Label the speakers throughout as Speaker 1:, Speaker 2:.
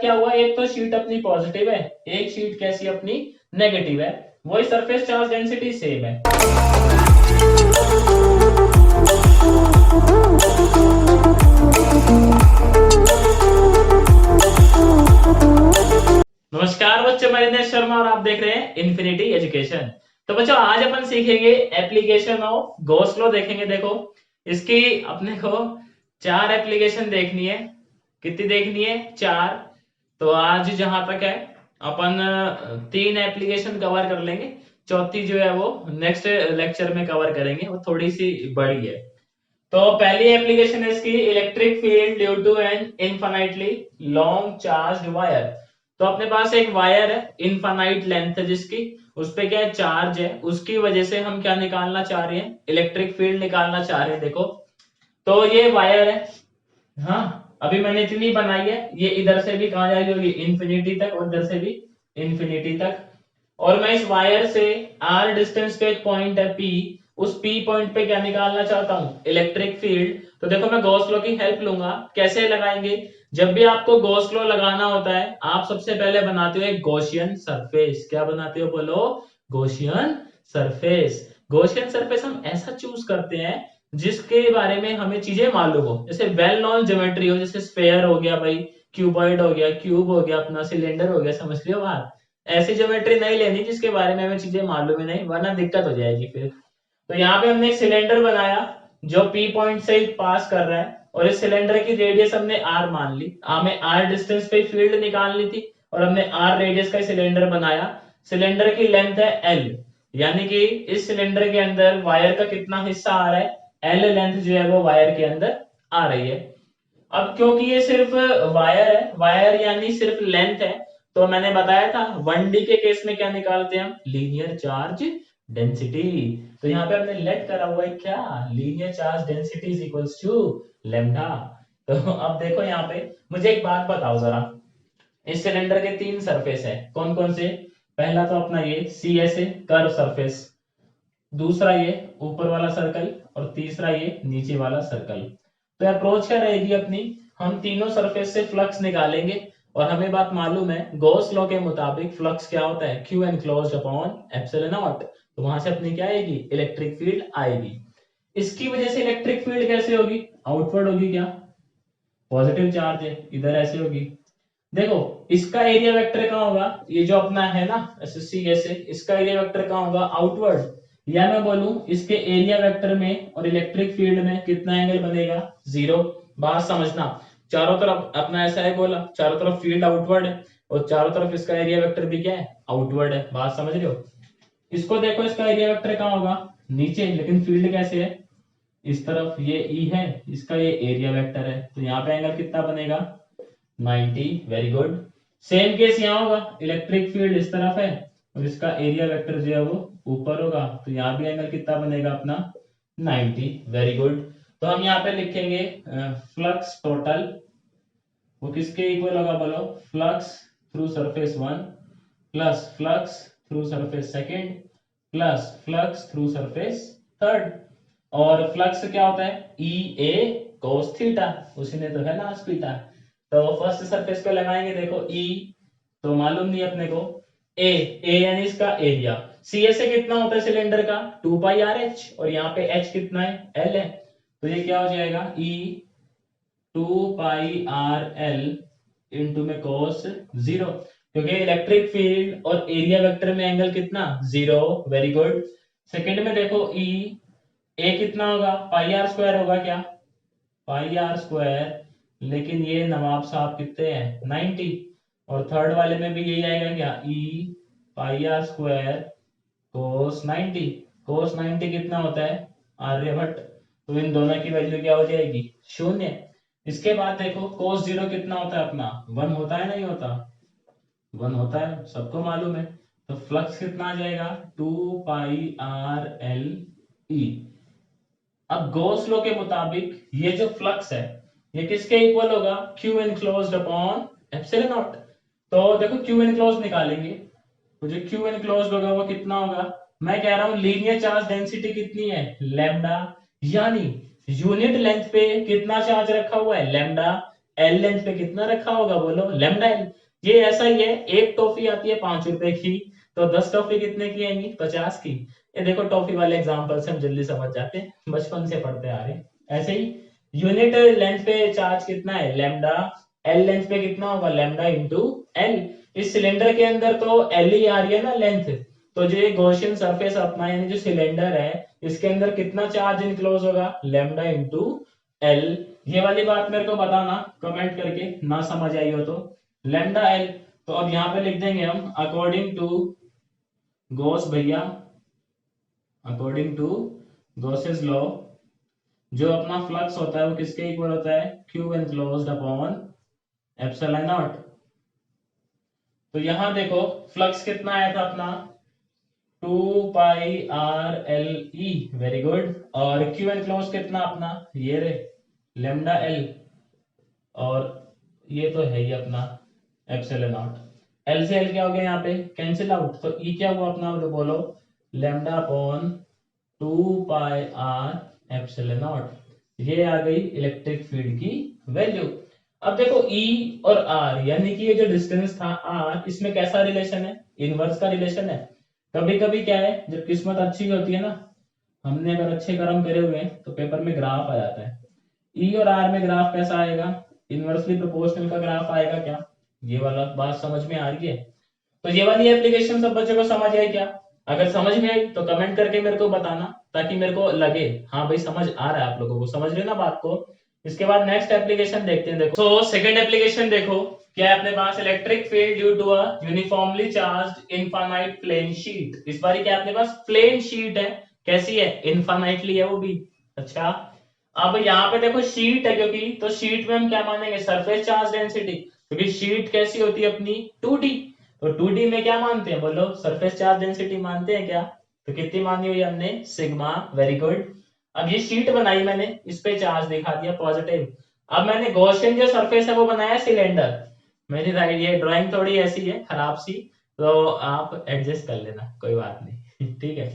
Speaker 1: क्या हुआ, एक तो शीट अपनी पॉजिटिव है, एक शीट कैसी अपनी नेगेटिव है, वही सरफेस चार्ज डेंसिटी सेम है। नमस्कार बच्चों, मैं दिनेश शर्मा और आप देख रहे हैं इन्फिनिटी एजुकेशन। तो बच्चों आज अपन सीखेंगे एप्लीकेशन ऑफ गॉस लॉ, देखेंगे। देखो इसकी अपने को चार एप्लीकेशन देखनी है। कितनी देखनी है? चार। तो आज जहां तक है अपन तीन एप्लीकेशन कवर कर लेंगे, चौथी जो है वो नेक्स्ट लेक्चर में कवर करेंगे, वो थोड़ी सी बड़ी है। तो पहली एप्लीकेशन है इसकी, electric field due to an infinitely long charge wire. तो अपने पास एक वायर है, इनफाइनाइट लेंथ है जिसकी, उस पे क्या है, चार्ज है, उसकी वजह से हम क्या निकालना चाह रहे हैं, इलेक्ट्रिक फील्ड निकालना चाह रहे हैं। देखो तो ये वायर है, हाँ अभी मैंने इतनी बनाई है, ये इधर से भी कहा जाएगी होगी इन्फिनिटी तक, और इधर से भी इन्फिनिटी तक। और मैं इस वायर से आर डिस्टेंस पे एक पॉइंट है पी, उस पी पॉइंट पे क्या निकालना चाहता हूं, इलेक्ट्रिक फील्ड। तो देखो मैं गॉस लॉ की हेल्प लूंगा। कैसे लगाएंगे? जब भी आपको गॉस लॉ लगाना होता है, आप सबसे पहले बनाते हो एक गॉसियन सरफेस। क्या बनाते हो, बोलो? Gaussian surface. गॉसियन सरफेस हम ऐसा चूज करते हैं जिसके बारे में हमें चीजें मालूम हो, जैसे वेल नॉन ज्योमेट्री हो, जैसे स्फेयर हो गया भाई, क्यूबॉइड हो गया, क्यूब हो गया, अपना सिलेंडर हो गया, समझ लियो बात। ऐसी ज्योमेट्री नहीं लेनी जिसके बारे में हमें चीजें मालूम ही नहीं, वरना दिक्कत हो जाएगी फिर। तो यहाँ पे हमने एक सिलेंडर बनाया जो पी पॉइंट से पास कर रहा है, और इस सिलेंडर की रेडियस हमने आर मान ली। हमें आर डिस्टेंस पे फील्ड निकालनी थी, और हमने आर रेडियस का सिलेंडर बनाया। सिलेंडर की लेंथ है एल, यानी कि इस सिलेंडर के अंदर वायर का कितना हिस्सा आ रहा है, एल लेंथ जो है वो वायर के अंदर आ रही है। अब क्योंकि ये सिर्फ वायर है, वायर यानी सिर्फ लेंथ है, तो मैंने बताया था 1D के केस में क्या निकालते हैं हम, लीनियर चार्ज डेंसिटी। तो यहाँ पे हमने लेट करा हुआ है क्या, linear charge density is equals to lambda. तो अब देखो यहाँ पे मुझे एक बात बताओ जरा, इस सिलेंडर के तीन सरफेस है, कौन कौन से? पहला तो अपना ये C S A curve surface, दूसरा ये ऊपर वाला सर्कल, और तीसरा ये नीचे वाला सर्कल। तो अप्रोच क्या रहेगी अपनी, हम तीनों सरफेस से फ्लक्स निकालेंगे। और हमें बात मालूम है गॉस लॉ के मुताबिक फ्लक्स क्या होता है, Q enclosed upon epsilon naught. तो वहां से अपनी क्या आएगी, इलेक्ट्रिक फील्ड आएगी। इसकी वजह से इलेक्ट्रिक फील्ड कैसे होगी, आउटवर्ड होगी। क्या? पॉजिटिव चार्ज है, इधर ऐसे होगी। देखो इसका एरिया वेक्टर कहाँ होगा, ये जो अपना है ना सी ऐसे, इसका एरिया वेक्टर कहाँ होगा, आउटवर्ड। या मैं बोलूं इसके एरिया वेक्टर में और इलेक्ट्रिक फील्ड में कितना एंगल बनेगा, जीरो। बात समझना, चारों तरफ अपना ऐसा है बोला, चारों तरफ फील्ड आउटवर्ड है, और चारों तरफ इसका एरिया वेक्टर भी क्या है, आउटवर्ड है। बात समझ रहे हो? इसको देखो, इसका एरिया वेक्टर कहाँ होगा, नीचे, लेकिन फील्ड कैसे है, इस तरफ ये ई है, इसका ये एरिया वेक्टर है, तो यहाँ पे एंगल कितना बनेगा, 90। Very good. सेम केस यहाँ होगा, इलेक्ट्रिक फील्ड इस तरफ है, और इसका एरिया वेक्टर जो है वो ऊपर होगा, तो यहाँ भी एंगल कितना बनेगा अपना, 90। Very good. तो हम यहाँ पे लिखेंगे फ्लक्स टोटल, वो किसके इक्वल होगा बोलो, flux through surface one plus flux through surface second plus flux through surface third. और फ्लक्स क्या होता है, ई ए कोस थीटा, उसी ने तो है ना थीटा। तो फर्स्ट सरफेस पे लगाएंगे, देखो ई तो मालूम नहीं अपने को, ए यानी इसका एरिया, सी ए से कितना होता है सिलेंडर का, 2 पाई आर एच, और यहाँ पे एच कितना है, एल है। तो ये क्या हो जाएगा, ई 2 पाई आर एल इंटू में कोस जीरो, क्योंकि इलेक्ट्रिक फील्ड और एरिया वेक्टर में एंगल कितना, जीरो। Very good. सेकंड में देखो ई ए कितना होगा, पाई आर स्क्वायर होगा क्या, पाई आर स्क्वायर, लेकिन ये नवाब साहब कितने हैं, 90। और थर्ड वाले में भी यही आएगा क्या, ई पाई आर स्क्वायर कोस 90। कोस 90 कितना होता है, आर्यभट्ट। तो इन दोनों की वैल्यू क्या हो जाएगी, शून्य। इसके बाद देखो कोस जीरो कितना होता है अपना, 1 होता है, नहीं होता, 1 होता है, सबको मालूम है। तो फ्लक्स कितना आ जाएगा, 2 पाई आर एल ई। अब गॉस लॉ के मुताबिक ये जो फ्लक्स है ये किसके इक्वल होगा, Q enclosed upon epsilon naught. तो देखो क्यू एनक्लोज्ड निकालेंगे, तो जो क्यू एनक्लोज्ड होगा वो कितना होगा, मैं कह रहा हूं लीनियर चार्ज डेंसिटी कितनी है, लैम्डा, यानी यूनिट लेंथ पे कितना चार्ज रखा हुआ है, लैम्डा, एल लेंथ पे कितना रखा होगा, बोलो लैम्डा एल। ये ऐसा ही है, एक टॉफी आती है 5 रुपए की, तो 10 टॉफी कितने की आएंगी, 50 की। ये देखो टॉफी वाले एग्जांपल से हम जल्दी समझ जाते हैं, बचपन से पढ़ते आ रहे हैं। ऐसे ही यूनिट लेंथ पे चार्ज कितना है, लैम्डा। एल लेंथ पे कितना होगा, लैम्डा इंटू एल। इस सिलेंडर के अंदर तो एल ही आ रही है ना लेंथ, तो जो ये गॉसियन सरफेस अपना यानी जो सिलेंडर है, इसके अंदर कितना चार्ज इनक्लोज होगा, लैम्डा इंटू एल। ये वाली बात मेरे को बताना कमेंट करके, ना समझ आई हो तो। लैम्डा एल, तो अब यहाँ पे लिख देंगे हम अकॉर्डिंग टू गॉस भैया, अकॉर्डिंग टू गॉसेस लॉ, जो अपना फ्लक्स होता है वो किसके इक्वल होता है, Q enclosed upon epsilon naught. तो यहां देखो फ्लक्स कितना आया था अपना, 2 पाई r l e, very good. और क्यू एनक्लोज कितना अपना, ये रे लेमडा एल, और ये तो है ही अपना एप्सिलॉन नॉट। एल से एल क्या हो गया यहाँ पे, कैंसिल आउट, तो ई क्या हुआ अपना, तो बोलो lambda upon 2 pi r epsilon not. ये आ गई इलेक्ट्रिक फील्ड की वैल्यू। अब देखो E और R, यानी कि ये जो डिस्टेंस था R, इसमें कैसा रिलेशन है, इनवर्स का रिलेशन है। कभी कभी क्या है, जब किस्मत अच्छी होती है ना, हमने अगर अच्छे कर्म करे हुए हैं तो पेपर में ग्राफ आ जाता है। E और R में ग्राफ कैसा आएगा, इनवर्सली प्रोपोर्शनल का ग्राफ आएगा क्या, ये वाला बात समझ में आ रही है। तो ये वाली एप्लीकेशन सब बच्चों को समझ आई क्या, अगर समझ में आई तो कमेंट करके मेरे को बताना, ताकि मेरे को लगे हाँ भाई समझ आ रहा है, आप लोगों को समझ रहे हो ना बात को। इसके बाद नेक्स्ट एप्लीकेशन देखते हैं। देखो तो सेकंड एप्लीकेशन देखो क्या है अपने पास, electric field due to a uniformly charged infinite plane sheet. इस बार क्या है अपने पास, प्लेन शीट है, कैसी है, इनफाइनाइटली है वो भी। अच्छा, अब यहाँ पे देखो शीट है, क्योंकि तो शीट में हम क्या मानेंगे, सरफेस चार्ज डेंसिटी, क्योंकि शीट कैसी होती है अपनी 2D। तो 2D में क्या मानते हैं, बोलो सरफेस चार्ज डेंसिटी मानते हैं क्या, तो कितनी मानी हुई हमने, सिग्मा, वेरी गुड। अब ये शीट बनाई मैंने, इस पे चार्ज दिखा दिया पॉजिटिव। अब मैंने गॉसियन जो सरफेस है वो बनाया सिलेंडर। मेरी राइट, ये ड्राइंग थोड़ी ऐसी है खराब सी, तो आप एडजस्ट कर लेना, कोई बात नहीं ठीक है।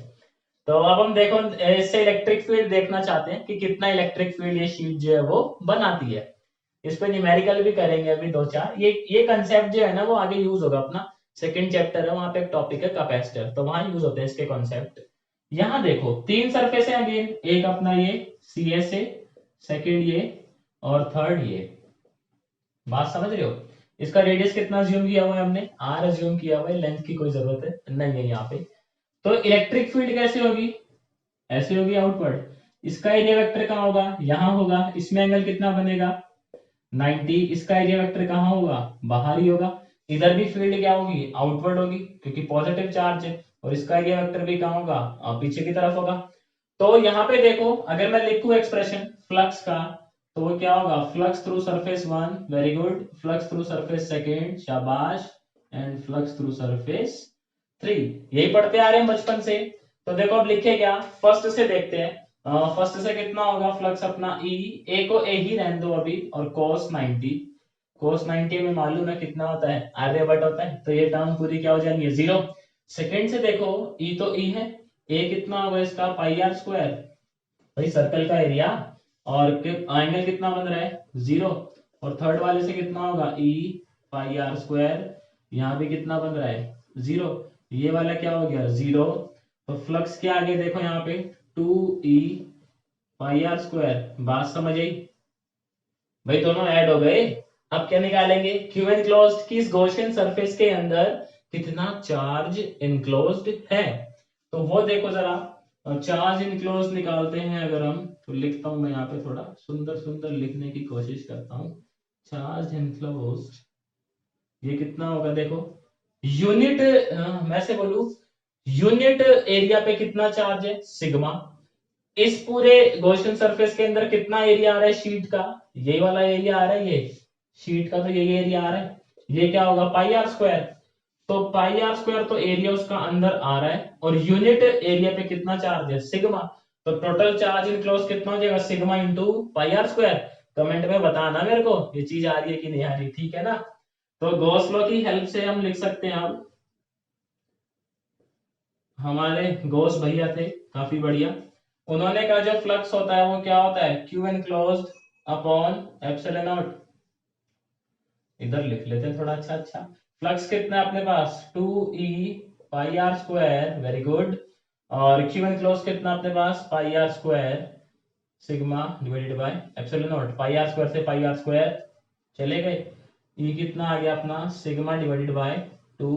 Speaker 1: तो अब हम देखो इससे इलेक्ट्रिक फील्ड देखना चाहते हैं कि कितना इलेक्ट्रिक फील्ड ये शीट जो है वो बनाती है। इस पे न्यूमेरिकल भी करेंगे अभी दो चार, ये कंसेप्ट जो है ना वो आगे यूज होगा अपना, सेकंड चैप्टर है, वहां पे एक टॉपिक है कैपेसिटर, तो वहां यूज होते हैं इसके कॉन्सेप्ट। यहाँ देखो तीन सरफेस है अगेन, एक अपना ये सी एस ए, सेकेंड ये, और थर्ड ये। बात समझ रहे हो, इसका रेडियस कितना ज्यूम किया हुआ है हमने, आर ज्यूम किया हुआ है, लेंथ की कोई जरूरत है नहीं है यहाँ पे। तो इलेक्ट्रिक फील्ड कैसे होगी, ऐसे होगी आउटवर्ड। इसका एरिया वेक्टर कहाँ होगा, यहाँ होगा, इसमें एंगल कितना बनेगा 90। इसका एरिया वेक्टर कहाँ होगा, बाहर ही होगा। इधर भी फील्ड क्या होगी, आउटवर्ड होगी, क्योंकि पॉजिटिव चार्ज है। और इसका एरिया वेक्टर भी कहाँ होगा, पीछे की तरफ होगा। तो यहाँ पे देखो अगर मैं लिखूं एक्सप्रेशन फ्लक्स का, तो वो क्या होगा, flux through surface 1, very good, flux through surface second, शाबाश, एंड फ्लक्स थ्रू सरफेस 3। यही पढ़ते आ रहे हैं बचपन से। तो देखो अब लिखे क्या, फर्स्ट से देखते हैं। फर्स्ट से कितना होगा फ्लक्स अपना ई, ए को ए ही रहने दो अभी, और cos 90, cos 90 में मालूम है कितना होता है, आर्यभट्ट होता है, तो ये टर्म पूरी क्या हो जाएगी, जीरो। सेकंड से देखो ई तो ई है, ए कितना होगा इसका पाई आर स्क्वायर, भाई सर्कल का एरिया, और एंगल कितना बन रहा है, जीरो। और थर्ड वाले से कितना होगा, ई पाई आर स्क्वायर, यहाँ भी कितना बन रहा है, जीरो। ये वाला क्या हो गया, जीरो। तो फ्लक्स के आगे देखो यहाँ पे 2e पाई आर स्क्वायर, बात समझ आई, भाई दोनों ऐड हो गए। अब क्या निकालेंगे, क्यू एनक्लोज्ड की इस गॉसियन सरफेस के अंदर कितना चार्ज इनक्लोज्ड है, तो वो देखो जरा। चार्ज इनक्लोज निकालते हैं अगर हम, तो लिखता हूं मैं यहाँ पे, थोड़ा सुंदर सुंदर लिखने की कोशिश करता हूँ। चार्ज इनक्लोज्ड ये कितना होगा, देखो यूनिट, मैं से बोलू यूनिट एरिया पे कितना चार्ज है, सिग्मा। इस पूरे गॉसियन सरफेस के अंदर कितना एरिया आ रहा है शीट का, यही वाला एरिया आ रहा है, ये शीट का तो यही एरिया आ रहा है, ये क्या होगा पाई आर स्क्वायर। तो पाई आर स्क्वायर तो एरिया उसका अंदर आ रहा है, और यूनिट एरिया पे कितना चार्ज है, सिग्मा। तो टोटल चार्ज इनक्लोज कितना हो जाएगा, sigma into pi r square. Comment में बताना मेरे को ये चीज आ रही है कि नहीं आ रही, ठीक है ना। तो गॉस लॉ की हेल्प से हम लिख सकते हैं, अब हमारे गॉस भैया थे काफी बढ़िया, उन्होंने कहा जो फ्लक्स होता है वो क्या होता है, Q enclosed upon epsilon not. इधर लिख लेते हैं थोड़ा अच्छा अच्छा। फ्लक्स कितना है अपने पास 2e pi r square, very good. और क्यू एन क्लोज कितना अपने पास pi r square sigma divided by epsilon naught, pi r square से पाई आर स्क्वायर चले गए। ई कितना आ गया अपना sigma divided bye 2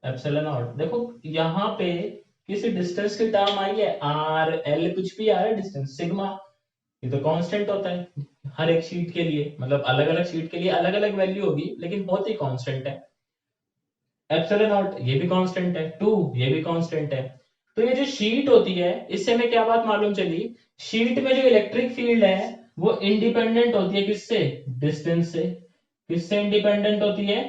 Speaker 1: epsilon not. देखो यहाँ पे किसी डिस्टेंस की टर्म आई है, आर एल कुछ भी आ रहा है डिस्टेंस, सिग्मा ये तो कांस्टेंट होता है हर एक शीट के लिए, मतलब अलग अलग शीट के लिए अलग अलग वैल्यू होगी लेकिन बहुत ही कांस्टेंट है। एप्सिलॉन नॉट ये भी कांस्टेंट है, 2 ये भी कांस्टेंट है। तो ये जो शीट होती है इससे हमें क्या बात मालूम चली, शीट में जो इलेक्ट्रिक फील्ड है वो इंडिपेंडेंट होती है किससे, डिस्टेंस से। किससे इंडिपेंडेंट होती है,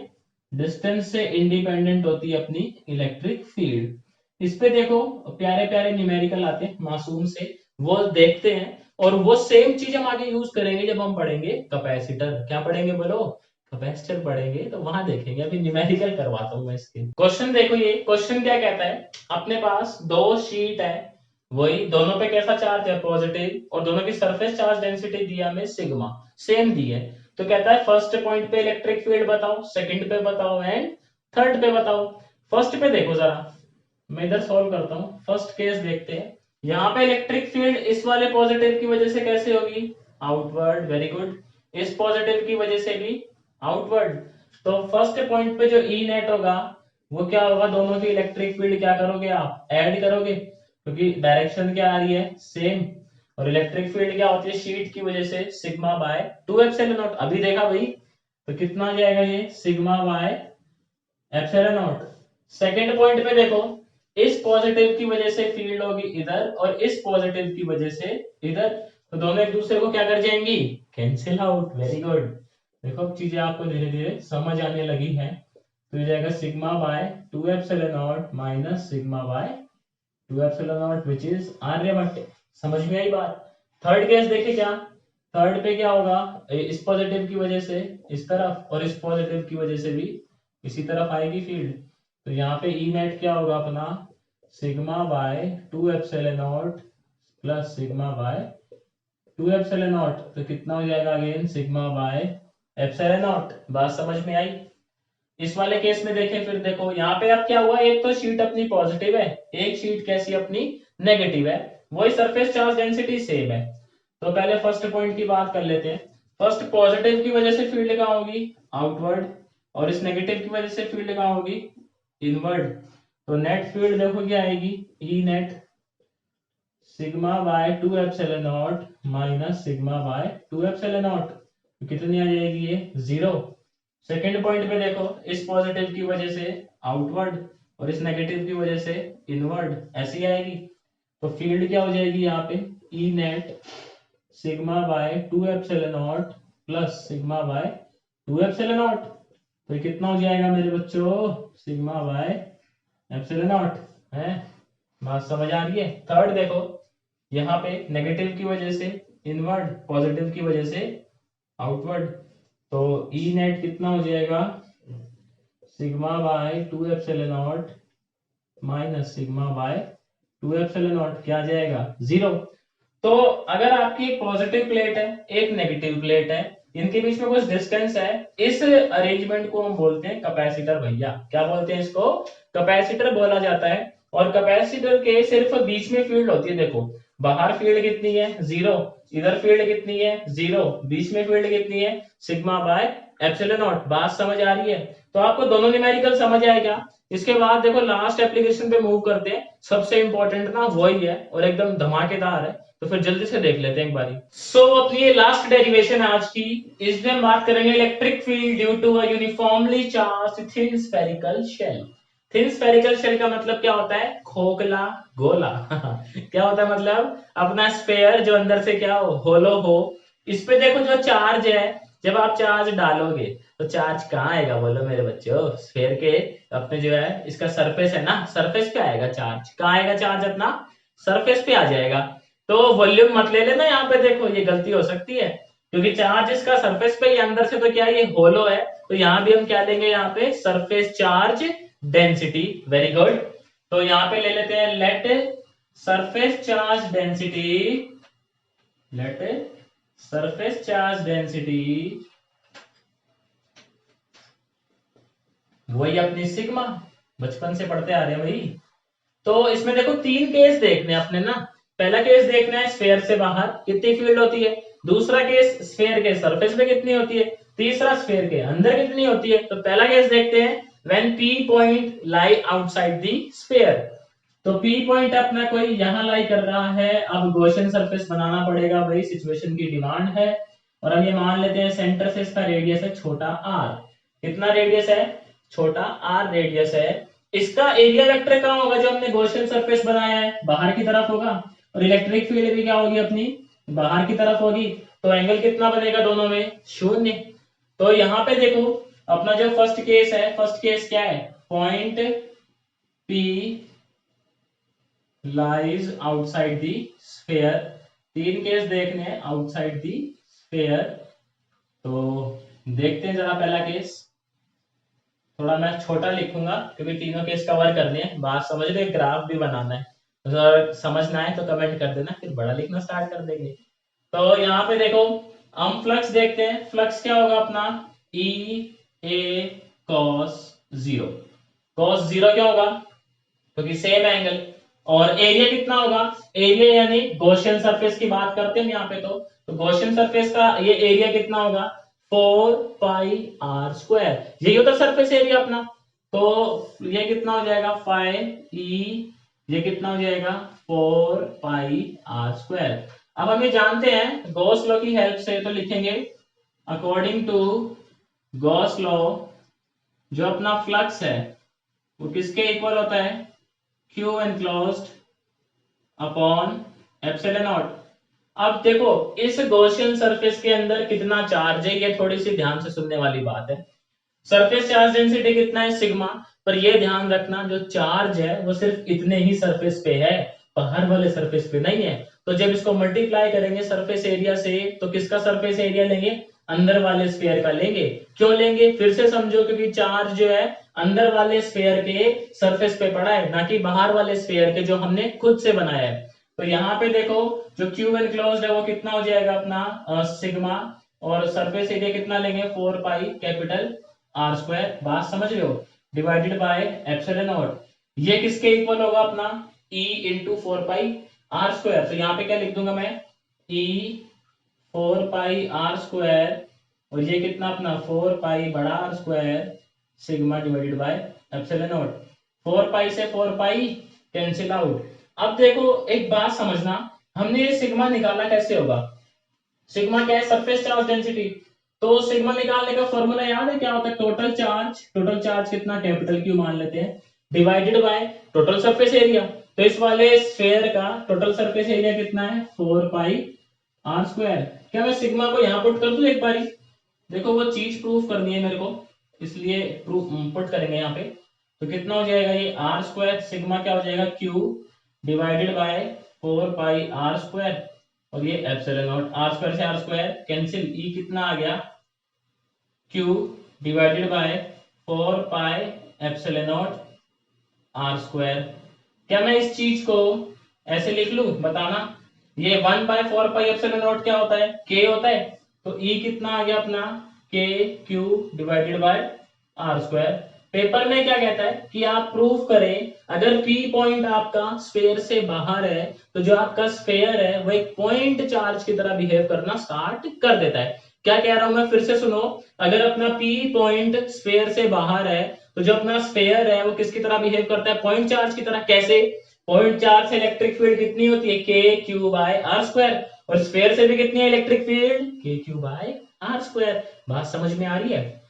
Speaker 1: डिस्टेंस से इंडिपेंडेंट होती है अपनी इलेक्ट्रिक फील्ड। इस पे देखो प्यारे प्यारे न्यूमेरिकल आते हैं मासूम से, वो देखते हैं और वो सेम चीज हम आगे यूज करेंगे जब हम पढ़ेंगे कैपेसिटर। क्या पढ़ेंगे बोलो, कैपेसिटर पढ़ेंगे, तो वहां देखेंगे। अभी न्यूमेरिकल करवाता हूं मैं इसके। क्वेश्चन देखो, ये क्वेश्चन क्या कहता है, अपने पास दो शीट है, वही दोनों पे कैसा चार्ज है पॉजिटिव, और दोनों की सरफेस चार्ज डेंसिटी दिया हमें सिग्मा, सेम दी है। तो कहता है फर्स्ट पॉइंट पे इलेक्ट्रिक फील्ड बताओ, सेकंड पे बताओ एंड थर्ड पे बताओ। फर्स्ट पे देखो जरा, मैं इधर सॉल्व करता हूँ। फर्स्ट केस देखते हैं, यहाँ पे इलेक्ट्रिक फील्ड इस वाले पॉजिटिव की वजह से कैसे होगी, आउटवर्ड, वेरी गुड। इस पॉजिटिव की वजह से भी आउटवर्ड। तो फर्स्ट पॉइंट पे जो ई नेट होगा वो क्या होगा, दोनों की इलेक्ट्रिक फील्ड क्या करोगे आप, ऐड करोगे, क्योंकि डायरेक्शन क्या आ रही है सेम। और इलेक्ट्रिक फील्ड क्या होती है शीट की वजह से, सिग्मा बाय 2 एप्सिलॉन नॉट। अभी देखा भाई, तो कितना आ जाएगा ये sigma bye epsilon not. Second point पे देखो, इस पॉजिटिव की वजह से फील्ड होगी इधर और इस पॉजिटिव की वजह से इधर, तो दोनों एक दूसरे को क्या कर जाएंगी, कैंसिल आउट, वेरी गुड। देखो अब चीजें आपको धीरे धीरे समझ आने लगी है। तो ये जाएगा sigma by 2 epsilon naught minus sigma by 2 epsilon naught which is Aryabhatta. समझ में आई बात। थर्ड केस देखे क्या, थर्ड पे क्या होगा, इस पॉजिटिव की वजह से इस तरफ और इस पॉजिटिव की वजह से भी इसी तरफ आएगी फील्ड। तो यहाँ पे ई नेट क्या होगा अपना sigma by 2 epsilon naught plus sigma by 2 epsilon naught. तो कितना हो जाएगा again sigma bye epsilon not. बात समझ में आई। इस वाले केस में देखें फिर, देखो यहाँ पे अब क्या हुआ, एक तो शीट अपनी पॉजिटिव है, एक शीट कैसी अपनी नेगेटिव है, वही सरफेस चार्ज डेंसिटी सेम है। तो पहले फर्स्ट पॉइंट की बात कर लेते हैं। फर्स्ट पॉजिटिव की वजह से फील्ड कहाँ होगी, आउटवर्ड, और इस नेगेटिव की वजह से फील्ड कहाँ होगी, इनवर्ड। तो नेट फील्ड देखो क्या आएगी, E net sigma by 2 epsilon naught minus sigma by 2 epsilon naught. तो कितनी आ जाएगी ये, 0। सेकेंड पॉइंट पे देखो, इस पॉजिटिव की वजह से आउटवर्ड और इस नेगेटिव की वजह से इनवर्ड, ऐसी आएगी। तो फील्ड क्या हो जाएगी यहाँ पे, E net sigma by 2 epsilon naught plus sigma by 2 epsilon naught. तो कितना हो जाएगा मेरे बच्चों, सिग्मा बाय एप्सिलॉन नॉट है। बात समझ आ रही है। थर्ड देखो, यहाँ पे नेगेटिव की वजह से इनवर्ड, पॉजिटिव की वजह से आउटवर्ड। तो ई नेट कितना हो जाएगा, sigma by 2 epsilon naught minus sigma by 2 epsilon not, क्या आ जाएगा 0। तो अगर आपकी एक पॉजिटिव प्लेट है एक नेगेटिव प्लेट है, इनके बीच में कुछ डिस्टेंस है, इस अरेंजमेंट को हम बोलते हैं कैपेसिटर भैया। क्या बोलते हैं इसको, कैपेसिटर बोला जाता है। और कैपेसिटर के सिर्फ बीच में फील्ड होती है, देखो बाहर फील्ड कितनी है 0, इधर फील्ड कितनी है 0, बीच में फील्ड कितनी है सिग्मा बाय एप्सिलॉन नॉट। बात समझ आ रही है। तो आपको दोनों न्यूमेरिकल समझ आएगा। इसके बाद देखो लास्ट एप्लीकेशन पे मूव करते हैं, सबसे इंपॉर्टेंट ना वही है और एकदम धमाकेदार है। तो फिर जल्दी से देख लेते हैं एक बारी। अपनी ये लास्ट डेरिवेशन है आज की, इसमें हम बात करेंगे electric field due to a uniformly charged thin spherical shell. Thin spherical shell का मतलब क्या होता है, खोखला गोला क्या होता है मतलब अपना स्फेयर जो अंदर से क्या हो, होलो हो। इस पे देखो जो चार्ज है, जब आप चार्ज डालोगे तो चार्ज कहाँ आएगा बोलो मेरे बच्चों, स्फेयर के अपने जो है इसका सरफेस है ना, सरफेस पे आएगा चार्ज। कहाँ आएगा चार्ज, अपना सरफेस पे आ जाएगा। तो वॉल्यूम मत ले लेना यहाँ पे, देखो ये गलती हो सकती है, क्योंकि चार्ज इसका सरफेस पे ही अंदर से, तो क्या ये होलो है, तो यहाँ भी हम क्या लेंगे, यहाँ पे surface charge density, very good. तो यहाँ पे ले लेते हैं let surface charge density, let surface charge density वही अपनी सिग्मा, बचपन से पढ़ते आ रहे हैं भाई। तो इसमें देखो तीन केस देखने हैं अपने ना। पहला केस देखना है स्फेयर से बाहर कितनी फील्ड होती है, दूसरा केस स्फेयर के सरफेस पे कितनी होती है, तीसरा स्फेयर के अंदर कितनी होती है। तो पहला केस देखते हैं, when P point lie outside the sphere. तो पी पॉइंट अपना कोई यहां लाई कर रहा है, अब गॉसियन सरफेस बनाना पड़ेगा भाई, सिचुएशन की डिमांड है। और हम ये मान लेते हैं सेंटर से इसका रेडियस है छोटा आर। कितना रेडियस है, छोटा आर रेडियस है। इसका एरिया वेक्टर कहाँ होगा, जो हमने गॉसियन सरफेस बनाया है बाहर की तरफ होगा, और इलेक्ट्रिक फील्ड भी क्या होगी अपनी, बाहर की तरफ होगी। तो एंगल कितना बनेगा दोनों में, शून्य। तो यहाँ पे देखो अपना जो फर्स्ट केस है, फर्स्ट केस क्या है, point P lies outside the sphere. तीन केस देखने हैं आउटसाइड द स्फेयर। तो देखते हैं जरा पहला केस। थोड़ा मैं छोटा लिखूंगा क्योंकि तीनों केस कवर करने हैं, बात समझ रहे, ग्राफ भी बनाना है। तो अगर समझना है तो कमेंट कर देना, फिर बड़ा लिखना स्टार्ट कर देंगे। तो यहाँ पे देखो हम फ्लक्स देखते हैं, फ्लक्स क्या होगा अपना, ई ए कॉस जीरो। कॉस जीरो क्या होगा, क्योंकि सेम एंगल। और एरिया कितना होगा, एरिया यानी गॉसियन सरफेस की बात करते हैं यहाँ पे। तो गॉसियन सरफेस का ये एरिया कितना होगा, 4πr²। यही होता सरफेस एरिया अपना। तो ये कितना हो जाएगा, 5e, ये कितना हो जाएगा 4πr²। अब हम ये जानते हैं गॉस लॉ की हेल्प से, तो लिखेंगे अकॉर्डिंग टू गॉस लॉ जो अपना फ्लक्स है वो किसके इक्वल होता है, Q enclosed upon epsilon not. अब देखो इस गॉसियन सरफेस के अंदर कितना चार्ज है, ये थोड़ी सी ध्यान से सुनने वाली बात है। सरफेस चार्ज डेंसिटी कितना है, सिग्मा। पर ये ध्यान रखना जो चार्ज है वो सिर्फ इतने ही सरफेस पे है, बाहर वाले सरफेस पे नहीं है। तो जब इसको मल्टीप्लाई करेंगे सरफेस एरिया से, तो किसका सरफेस एरिया लेंगे, अंदर वाले स्फीयर का लेंगे। क्यों लेंगे, फिर से समझो, क्योंकि चार्ज जो है अंदर वाले स्फीयर के सरफेस पे पड़ा है, ना कि बाहर वाले स्फीयर के जो हमने खुद से बनाया है। तो यहाँ पे देखो जो क्यू एनक्लोज्ड है वो कितना हो जाएगा अपना सिग्मा, और सरफेस एरिया कितना लेंगे, 4 पाई कैपिटल r²। बात समझ रहे हो, डिवाइडेड बाय एप्सिलॉन नॉट। ये किसके इक्वल होगा अपना, e इंटू 4 पाई r²। तो यहाँ पे क्या लिख दूंगा मैं, e 4 पाई r², और ये कितना अपना 4 पाई बड़ा r² sigma divided by epsilon not. 4 पाई से 4 पाई कैंसिल आउट। अब देखो एक बात समझना, हमने ये सिग्मा निकाला कैसे होगा, सिग्मा क्या है, सरफेस चार्ज डेंसिटी। तो सिग्मा निकालने का फॉर्मूला याद है क्या होता है, टोटल चार्ज, टोटल चार्ज कितना कैपिटल क्यू मान लेते हैं, divided by total surface area. तो इस वाले स्फीयर का टोटल सरफेस एरिया कितना है, 4 पाई r²। क्या मैं सिग्मा को यहाँ पुट कर दूं एक बारी, देखो वो चीज प्रूफ करनी है मेरे को, इसलिए प्रूफ पुट करेंगे यहाँ पे। तो कितना हो जाएगा ये r², सिग्मा क्या हो जाएगा, q divided by 4 pi r², और ये एप्सिलॉन नॉट, r² से r² कैंसिल, e कितना आ गया, q divided by 4 pi epsilon not r²। क्या मैं इस चीज को ऐसे लिख लूं, बताना। ये 1/4 पाई एप्सिलॉन नॉट क्या होता है, k होता है। तो e कितना आ गया अपना, k q divided by r²। Paper में क्या कहता है कि आप प्रूफ करें अगर p पॉइंट आपका स्फीयर से बाहर है, तो जो आपका स्फीयर है वो एक पॉइंट चार्ज की तरह बिहेव करना स्टार्ट कर देता है। क्या कह रहा हूं मैं, फिर से सुनो। अगर अपना p पॉइंट स्फीयर से बाहर है, तो जो अपना स्फीयर है वो किसकी तरह बिहेव करता है, पॉइंट चार्ज की तरह। कैसे, पॉइंट चार्ज से इलेक्ट्रिक फील्ड कितनी होती है, के क्यू बाय r², और स्फीयर से भी कितनी है इलेक्ट्रिक फील्ड, के क्यू बाय r²। बात समझ में आ रही है,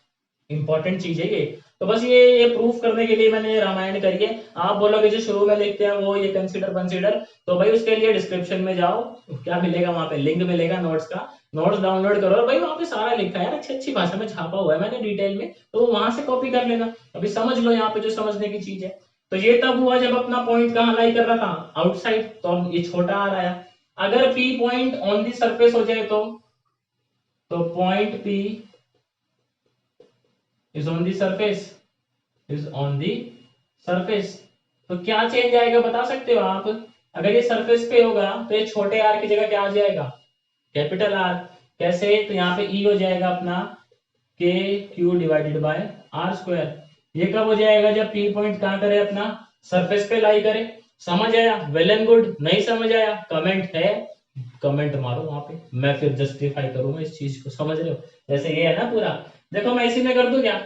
Speaker 1: इंपॉर्टेंट चीज है ये। तो बस ये प्रूफ करने के लिए मैंने रामायण करी है। आप बोलोगे जो शुरू में लिखते हैं वो ये कंसीडर, तो भाई उसके लिए डिस्क्रिप्शन में जाओ, क्या मिलेगा वहां पे, लिंक मिलेगा नोट्स का, नोट्स डाउनलोड करो, और भाई वहां पे सारा लिखा है, अच्छी अच्छी भाषा में छापा हुआ है मैंने डिटेल में, तो वहां से कॉपी कर लेना। अभी समझ लो यहाँ पे जो समझने की चीज है। तो ये तब हुआ जब अपना पॉइंट कहाँ लाई कर रहा था, आउटसाइड, तो ये छोटा आ रहा है। अगर P point on the surface हो जाए तो point P is on the surface, is on the surface। तो क्या चेंज आएगा बता सकते हो आप, अगर ये सरफेस पे होगा तो ये छोटे आर की जगह क्या आ जाएगा, कैपिटल आर। कैसे, तो यहाँ पे ई हो जाएगा अपना के क्यू डिवाइडेड बाय r²। ये कब हो जाएगा, जब पी पॉइंट कहाँ करे, अपना सरफेस पे लाई करे। समझ आया, वेल एंड गुड। नहीं समझ आया, कमेंट है, कमेंट मारो वहां पे, मैं फिर जस्टिफाई करूंगा इस चीज को। समझ रहे हो, जैसे ये है ना पूरा, देखो मैं इसी में कर दूं क्या,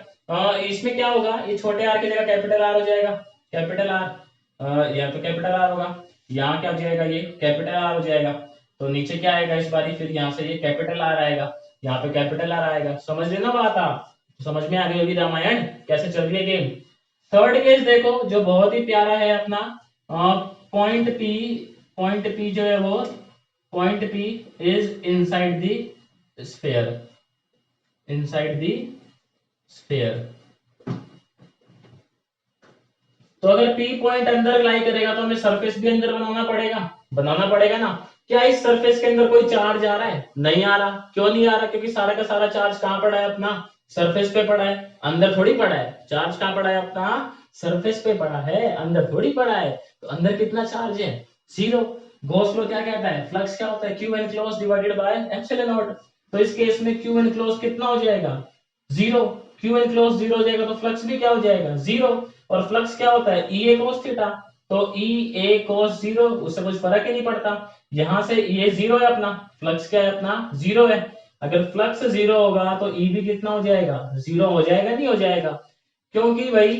Speaker 1: इसमें क्या होगा, ये छोटे आर की जगह कैपिटल आर हो जाएगा, कैपिटल आर, या तो कैपिटल आर होगा, यहाँ क्या हो जाएगा, ये कैपिटल आर हो जाएगा। तो नीचे क्या आएगा इस बारी, फिर यहाँ से ये कैपिटल आर आएगा, यहाँ पे कैपिटल आर आएगा। समझ लेना बात आप, समझ में आ गई होगी रामायण कैसे चल रही है गेम। थर्ड केस देखो जो बहुत ही प्यारा है अपना, पॉइंट पी, पॉइंट पी जो है वो, point P is inside the sphere, inside the sphere. तो अगर पी पॉइंट अंदर लाई करेगा तो हमें सरफेस भी अंदर बनाना पड़ेगा ना। क्या इस सरफेस के अंदर कोई चार्ज आ रहा है, नहीं आ रहा। क्यों नहीं आ रहा, क्योंकि सारा का सारा चार्ज कहाँ पड़ा है, अपना सरफेस पे पड़ा है, अंदर थोड़ी पड़ा है। चार्ज कहाँ पड़ा है, अपना सरफेस पे पड़ा है, अंदर थोड़ी पड़ा है। तो अंदर कितना चार्ज है, 0। गॉस लॉ क्या कहता है, फ्लक्स क्या होता है, Q enclose divided by epsilon naught. तो इस केस में क्यू एनक्लोज कितना हो जाएगा, 0। क्यू एनक्लोज 0 हो जाएगा तो फ्लक्स भी क्या हो जाएगा, 0। और फ्लक्स क्या होता है, ई ए कोस थीटा। तो ई ए कोस 0, उससे कुछ फर्क ही नहीं पड़ता। यहां से ये 0 है अपना, फ्लक्स क्या है अपना 0 है। अगर फ्लक्स 0 होगा तो ई भी कितना हो जाएगा, 0 हो जाएगा, नहीं हो जाएगा। क्योंकि भाई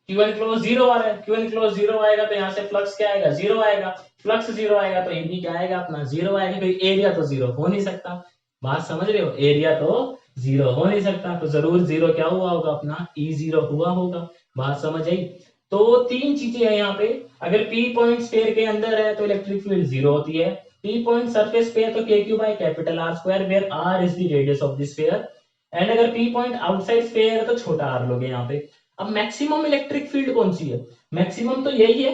Speaker 1: क्यू एनक्लोज 0 आ रहा है, क्यू एनक्लोज 0 आएगा तो यहाँ से फ्लक्स क्या आएगा, 0 आएगा। फ्लक्स 0 आएगा तो ई भी क्या आएगा, अपना 0 आएगा, क्योंकि एरिया तो 0 हो नहीं सकता। बात समझ रहे हो, एरिया तो 0 हो नहीं सकता, तो जरूर 0 क्या हुआ होगा, अपना ई 0 हुआ होगा। बात समझ आई। तो तीन चीजें हैं यहाँ पे, अगर पी पॉइंट स्फीयर के अंदर है तो इलेक्ट्रिक फील्ड 0 होती है, पी पॉइंट सरफेस पे है तो k q by capital R square, where R is the radius of the sphere. And अगर पी पॉइंट आउटसाइड स्फीयर है तो छोटा आर लोगे यहाँ पे। अब मैक्सिमम इलेक्ट्रिक फील्ड कौन सी है, मैक्सिमम तो यही है,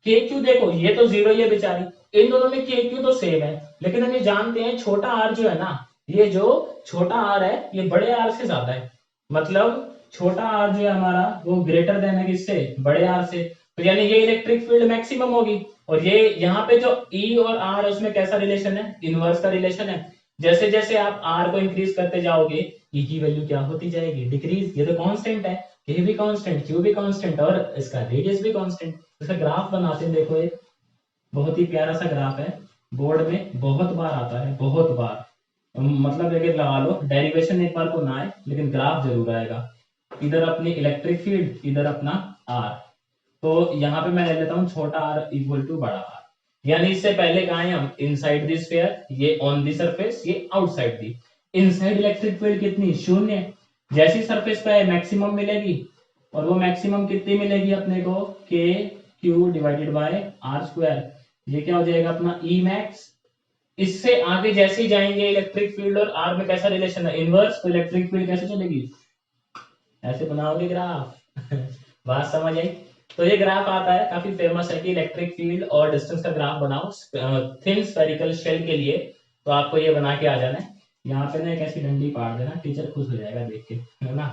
Speaker 1: के क्यू। देखो ये तो 0 ही है बेचारी, इन दोनों में के क्यू तो सेम है, लेकिन हम ये जानते हैं छोटा आर जो है ना, ये जो छोटा आर है ये बड़े आर से ज्यादा है। मतलब छोटा आर जो है हमारा वो ग्रेटर देन है किससे, बड़े आर से। तो यानी ये इलेक्ट्रिक फील्ड मैक्सिमम होगी। और ये यहाँ पे जो ई और आर है उसमें कैसा रिलेशन है, इनवर्स का रिलेशन है। जैसे जैसे आप आर को इंक्रीज करते जाओगे ई की वैल्यू क्या होती जाएगी, डिक्रीज। ये तो कांस्टेंट है, के भी कांस्टेंट, क्यू भी कांस्टेंट और इसका रेडियस भी कांस्टेंट। इसका ग्राफ बनाते हैं, देखो एक बहुत ही प्यारा सा ग्राफ है, बोर्ड में बहुत बार आता है, बहुत बार। मतलब अगर लगा लो, डेरिवेशन एक बार को ना आए लेकिन ग्राफ जरूर आएगा। इधर अपनी इलेक्ट्रिक फील्ड, इधर अपना आर। तो यहाँ पे मैं ले लेता हूँ छोटा आर इक्वल टू बड़ा आर, यानी इससे पहले कहा है हम इनसाइड द स्फीयर, ये ऑन द सरफेस, ये outside the. Inside electric field कितनी, 0। जैसी सरफेस पे है मैक्सिमम मिलेगी, और वो मैक्सिमम कितनी मिलेगी अपने को, k q divided by R square. ये क्या हो जाएगा अपना ई मैक्स। इससे आगे जैसे ही जाएंगे इलेक्ट्रिक फील्ड और आर में कैसा रिलेशन है, इनवर्स। तो इलेक्ट्रिक फील्ड कैसे चलेगी, ऐसे बनाओगे ग्राफ। बात समझ आई। तो ये ग्राफ आता है, काफी फेमस है कि इलेक्ट्रिक फील्ड और डिस्टेंस का ग्राफ बनाओ थिन स्फेरिकल शेल के लिए। तो आपको ये बना के आ जाना है। यहाँ पे ना एक ऐसी डंडी पाड़ देना, टीचर खुश हो जाएगा देख के, है ना,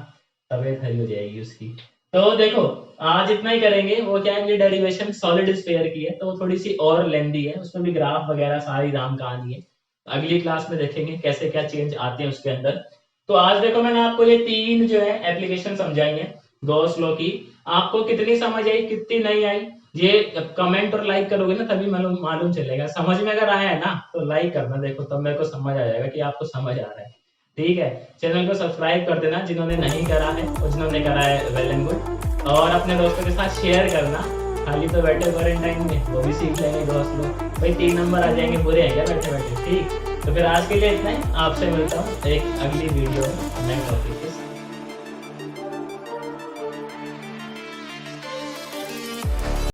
Speaker 1: तबीयत हरी हो जाएगी उसकी। तो देखो आज इतना ही करेंगे। वो क्या है, ये डेरिवेशन सॉलिड स्फीयर की है, तो वो थोड़ी सी और लेंदी है, उसमें भी ग्राफ वगैरह सारी राम कहानी है। अगली क्लास में देखेंगे कैसे क्या चेंज आते हैं उसके अंदर। तो आज देखो मैंने आपको ये तीन जो है एप्लीकेशन समझाई है गॉस लॉ की। आपको कितनी समझ आई, कितनी नहीं आई, ये कमेंट और लाइक करोगे ना तभी मालूम चलेगा। समझ में अगर आया है ना तो लाइक करना, देखो तब मेरे को समझ आ जाएगा कि आपको समझ आ रहा है। ठीक है, चैनल को सब्सक्राइब कर देना जिन्होंने नहीं करा है, और जिन्होंने करा है वेल एंड गुड। और अपने दोस्तों के साथ शेयर करना। खाली तो बैठे क्वारंटाइन में, वो भी सीख लेंगे गॉस लॉ। भाई 3 नंबर आ जाएंगे, बुरे हैं क्या बैठे बैठे। ठीक, तो फिर आज के लिए इतना ही, आपसे मिलता हूँ एक अगली वीडियो में नए टॉपिक।